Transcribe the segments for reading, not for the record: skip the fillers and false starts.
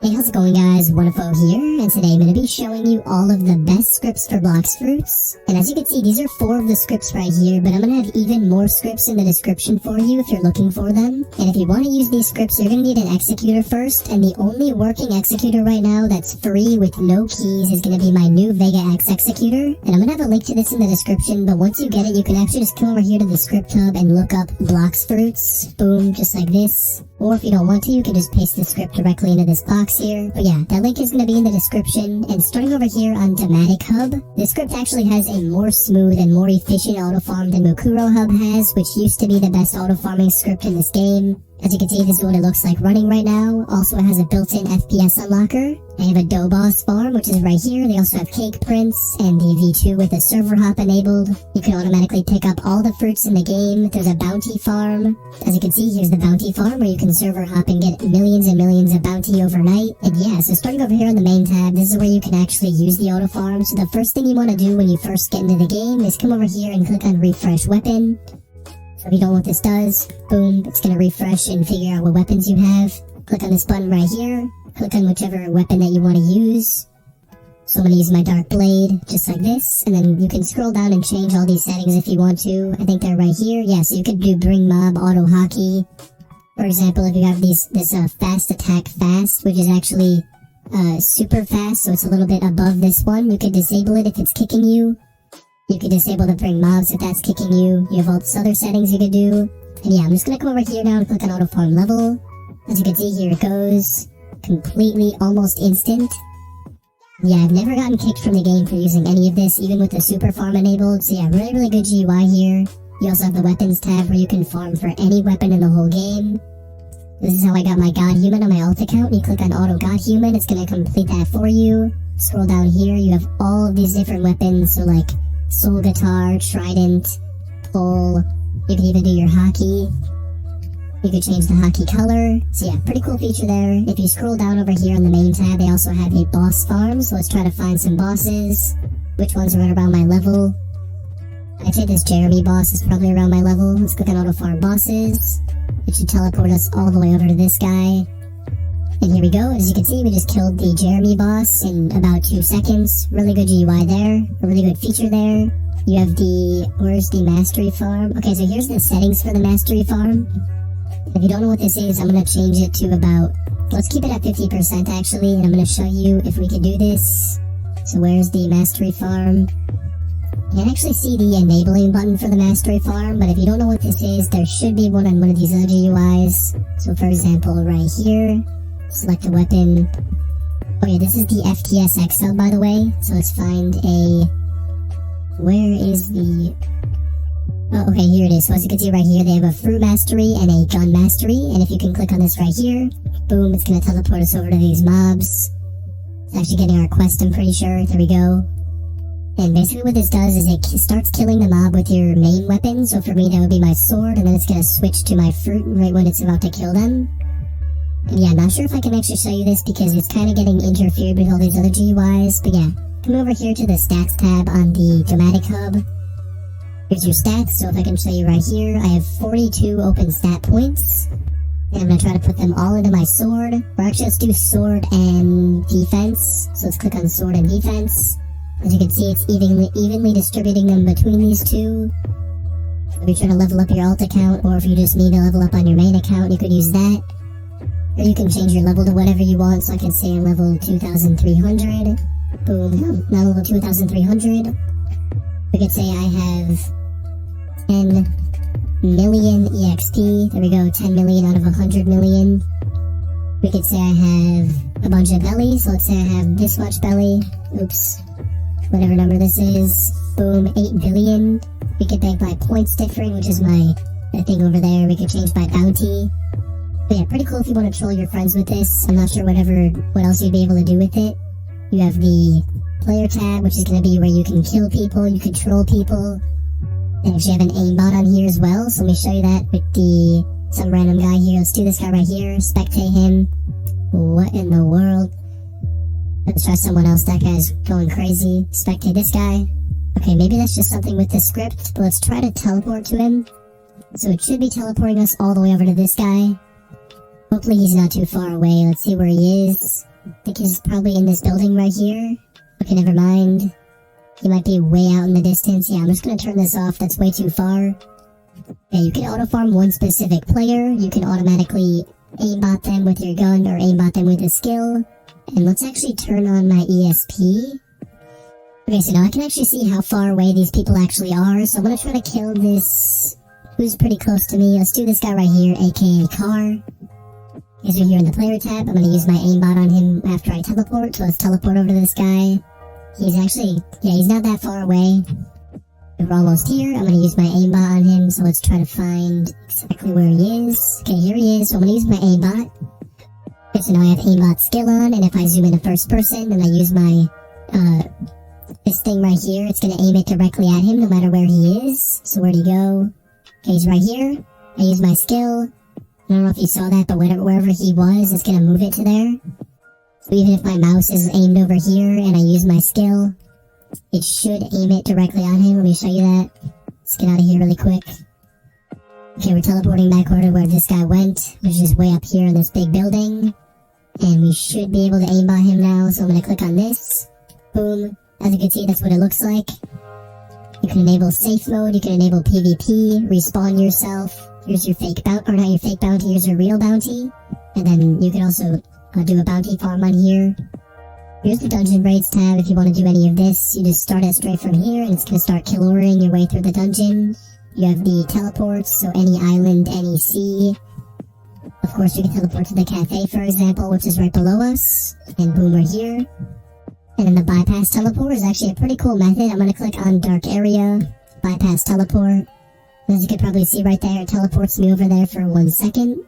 Hey, how's it going guys? Wonderful here, and today I'm going to be showing you all of the best scripts for Blox fruits. And as you can see, these are 4 of the scripts right here, but I'm going to have even more scripts in the description for you if you're looking for them. And if you want to use these scripts, you're going to need an executor first, and the only working executor right now that's free with no keys is going to be my new Vega X executor. And I'm going to have a link to this in the description, but once you get it, you can actually just come over here to the script hub and look up Blox fruits. Boom, just like this. Or if you don't want to, you can just paste the script directly into this box here. But yeah, that link is going to be in the description. And starting over here on Dematic Hub, this script actually has a more smooth and more efficient auto farm than Mukuro Hub has, which used to be the best auto farming script in this game. As you can see, this is what it looks like running right now. Also, it has a built-in FPS unlocker. They have a dough boss farm, which is right here. They also have cake prints and the V2 with a server hop enabled. You can automatically pick up all the fruits in the game. There's a bounty farm. As you can see, here's the bounty farm where you can server hop and get millions and millions of bounty overnight. And yeah, so starting over here on the main tab, this is where you can actually use the auto farm. So the first thing you want to do when you first get into the game is come over here and click on refresh weapon. So if you don't know what this does, boom, it's going to refresh and figure out what weapons you have. Click on this button right here. Click on whichever weapon that you want to use. So I'm going to use my dark blade, just like this. And then you can scroll down and change all these settings if you want to. I think they're right here. Yeah, so you could do bring mob, auto hockey. For example, if you have this fast attack fast, which is actually super fast, so it's a little bit above this one. You could disable it if it's kicking you. You can disable the bring mobs if that's kicking you. You have all these other settings you could do. And yeah, I'm just going to come over here now and click on auto farm level. As you can see, here it goes. Completely, almost instant. Yeah, I've never gotten kicked from the game for using any of this, even with the super farm enabled. So yeah, really good GUI here. You also have the weapons tab where you can farm for any weapon in the whole game. This is how I got my God Human on my alt account. You click on auto God Human, it's going to complete that for you. Scroll down here, you have all of these different weapons, so like soul guitar, trident, pole. You can even do your hockey. You could change the hockey color. So yeah, pretty cool feature there. If you scroll down over here on the main tab, they also have a boss farm. So let's try to find some bosses. Which ones are right around my level? I'd say this Jeremy boss is probably around my level. Let's click on auto farm bosses. It should teleport us all the way over to this guy. And here we go. As you can see, we just killed the Jeremy boss in about 2 seconds. Really good GUI there. A really good feature there. You have where's the mastery farm? Okay, so here's the settings for the mastery farm. If you don't know what this is, I'm going to change it to about, let's keep it at 50% actually, and I'm going to show you if we can do this. So where's the mastery farm? You can actually see the enabling button for the mastery farm, but if you don't know what this is, there should be one on one of these other GUIs. So for example, right here, select a weapon. Oh yeah, this is the FTS XL by the way, so let's find where is the... Oh, okay, here it is. So as you can see right here, they have a fruit mastery and a gun mastery. And if you can click on this right here, boom, it's going to teleport us over to these mobs. It's actually getting our quest, I'm pretty sure. There we go. And basically what this does is it starts killing the mob with your main weapon. So for me, that would be my sword. And then it's going to switch to my fruit right when it's about to kill them. And yeah, I'm not sure if I can actually show you this because it's kind of getting interfered with all these other GUIs. But yeah, come over here to the stats tab on the Dematic Hub. Here's your stats, so if I can show you right here, I have 42 open stat points. And I'm going to try to put them all into my sword. Or actually, let's do sword and defense. So let's click on sword and defense. As you can see, it's evenly distributing them between these two. If you're trying to level up your alt account, or if you just need to level up on your main account, you could use that. Or you can change your level to whatever you want, so I can say I'm level 2,300. Boom, now level 2,300. We could say I have 10 million EXP. There we go, 10 million out of 100 million. We could say I have a bunch of belly, so let's say I have this much belly. Oops. Whatever number this is. Boom, 8 billion. We could make my points different, which is my thing over there. We could change my bounty. But yeah, pretty cool if you want to troll your friends with this. I'm not sure what else you'd be able to do with it. You have the player tab, which is going to be where you can kill people, you can troll people. And actually have an aimbot on here as well, so let me show you that with some random guy here. Let's do this guy right here, spectate him. What in the world? Let's try someone else, that guy's going crazy. Spectate this guy. Okay, maybe that's just something with the script, but let's try to teleport to him. So it should be teleporting us all the way over to this guy. Hopefully he's not too far away. Let's see where he is. I think he's probably in this building right here. Okay, never mind. He might be way out in the distance. Yeah, I'm just gonna turn this off. That's way too far. Yeah, you can auto-farm one specific player. You can automatically aimbot them with your gun or aimbot them with a skill. And let's actually turn on my ESP. Okay, so now I can actually see how far away these people actually are. So I'm gonna try to kill this... who's pretty close to me. Let's do this guy right here, aka Car. As we're here in the player tab, I'm gonna use my aimbot on him after I teleport. So let's teleport over to this guy. He's actually... yeah, he's not that far away. We're almost here. I'm gonna use my aimbot on him. So let's try to find exactly where he is. Okay, here he is. So I'm gonna use my aimbot. Okay, so now I have aimbot skill on. And if I zoom in to first person and I use my... this thing right here, it's gonna aim it directly at him no matter where he is. So where'd he go? Okay, he's right here. I use my skill. I don't know if you saw that, but wherever he was, it's gonna move it to there. So even if my mouse is aimed over here and I use my skill, it should aim it directly on him. Let me show you that. Let's get out of here really quick. Okay, we're teleporting back over to where this guy went, which is way up here in this big building. And we should be able to aimbot him now, so I'm gonna click on this. Boom. As you can see, that's what it looks like. You can enable safe mode, you can enable PvP, respawn yourself. Here's your fake bounty, or not your fake bounty, here's your real bounty. And then you can also do a bounty farm on here. Here's the dungeon raids tab. If you want to do any of this, you just start it straight from here and it's going to start killoring your way through the dungeon. You have the teleports, so any island, any sea. Of course, you can teleport to the cafe, for example, which is right below us. And boom, we're here. And then the bypass teleport is actually a pretty cool method. I'm going to click on dark area, bypass teleport. As you can probably see right there, it teleports me over there for 1 second.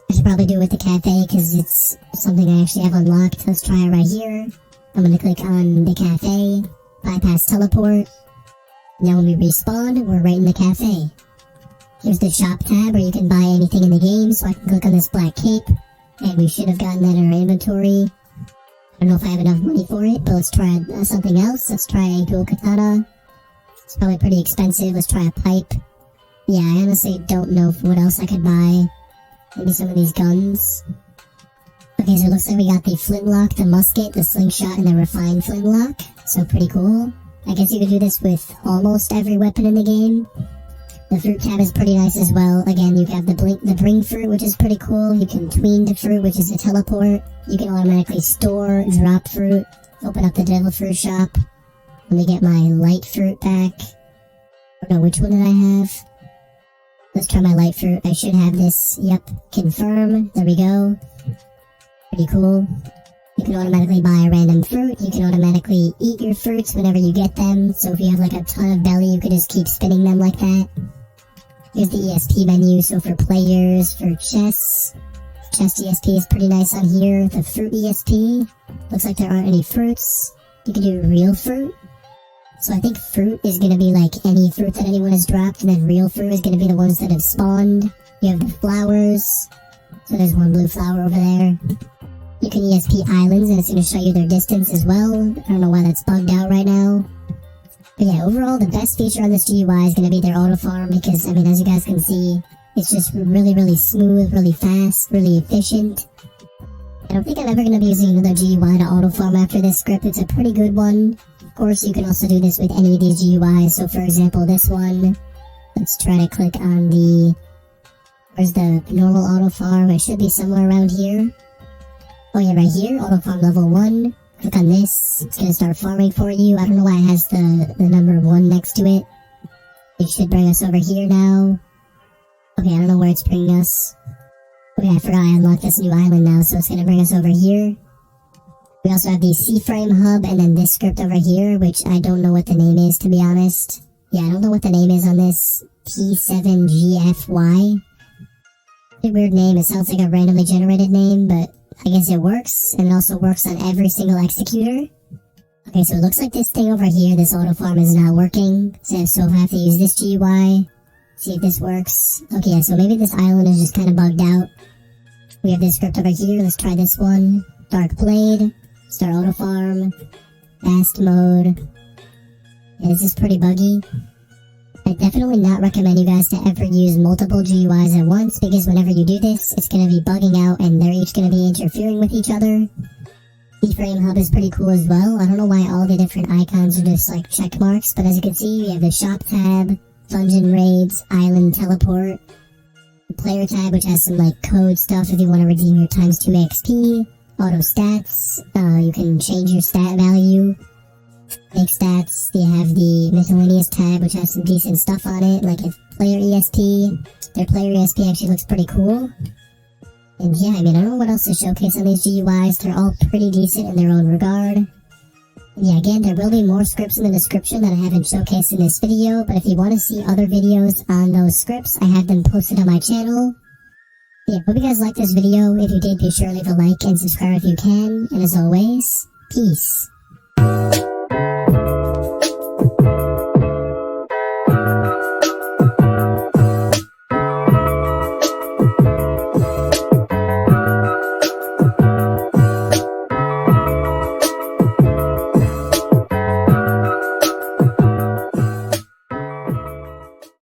I should probably do it with the cafe because it's something I actually have unlocked. Let's try it right here. I'm going to click on the cafe, bypass teleport. Now when we respawn, we're right in the cafe. Here's the shop tab where you can buy anything in the game, so I can click on this black cape. And we should have gotten that in our inventory. I don't know if I have enough money for it, but let's try something else. Let's try a dual katana. It's probably pretty expensive. Let's try a pipe. Yeah, I honestly don't know what else I could buy. Maybe some of these guns. Okay, so it looks like we got the flintlock, the musket, the slingshot, and the refined flintlock. So pretty cool. I guess you could do this with almost every weapon in the game. The fruit tab is pretty nice as well. Again, you have the bring fruit, which is pretty cool. You can tween the fruit, which is a teleport. You can automatically store, drop fruit, open up the devil fruit shop. Let me get my light fruit back. I don't know, which one did I have? Let's try my light fruit. I should have this. Yep, confirm. There we go. Pretty cool. You can automatically buy a random fruit. You can automatically eat your fruits whenever you get them. So if you have like a ton of belly, you could just keep spinning them like that. Here's the ESP menu, so for players, for chests. Chest ESP is pretty nice on here. The fruit ESP, looks like there aren't any fruits. You can do real fruit. So I think fruit is going to be like any fruit that anyone has dropped, and then real fruit is going to be the ones that have spawned. You have the flowers. So there's one blue flower over there. You can ESP islands, and it's going to show you their distance as well. I don't know why that's bugged out right now. But yeah, overall, the best feature on this GUI is going to be their auto farm, because, I mean, as you guys can see, it's just really, really smooth, really fast, really efficient. I don't think I'm ever going to be using another GUI to auto farm after this script. It's a pretty good one. Of course, you can also do this with any of these GUIs. So, for example, this one, let's try to click on the... Where's the normal auto farm? It should be somewhere around here. Oh yeah, right here, auto farm level 1. Click on this. It's going to start farming for you. I don't know why it has the number 1 next to it. It should bring us over here now. Okay, I don't know where it's bringing us. Okay, I forgot I unlocked this new island now, so it's going to bring us over here. We also have the C-frame hub, and then this script over here, which I don't know what the name is, to be honest. Yeah, I don't know what the name is on this. P7GFY. A weird name. It sounds like a randomly generated name, but I guess it works, and it also works on every single executor. Okay, so it looks like this thing over here, this auto farm, is not working. So I have to use this GUI. See if this works. Okay, yeah, so maybe this island is just kind of bugged out. We have this script over here. Let's try this one. Dark Blade. Start auto farm. Fast mode. Yeah, this is pretty buggy. I definitely not recommend you guys to ever use multiple GUIs at once, because whenever you do this, it's going to be bugging out and they're each going to be interfering with each other. Keyframe Hub is pretty cool as well. I don't know why all the different icons are just like check marks, but as you can see, we have the Shop tab, Dungeon Raids, Island Teleport, the Player tab, which has some like code stuff if you want to redeem your times 2 XP, Auto Stats, you can change your stat value, Make Stats. You have the Miscellaneous tab, which has some decent stuff on it, like if Player ESP. Their Player ESP actually looks pretty cool. And yeah, I mean, I don't know what else to showcase on these GUIs. They're all pretty decent in their own regard. And yeah, again, there will be more scripts in the description that I haven't showcased in this video, but if you want to see other videos on those scripts, I have them posted on my channel. Yeah, hope you guys liked this video. If you did, be sure to leave a like and subscribe if you can. And as always, peace.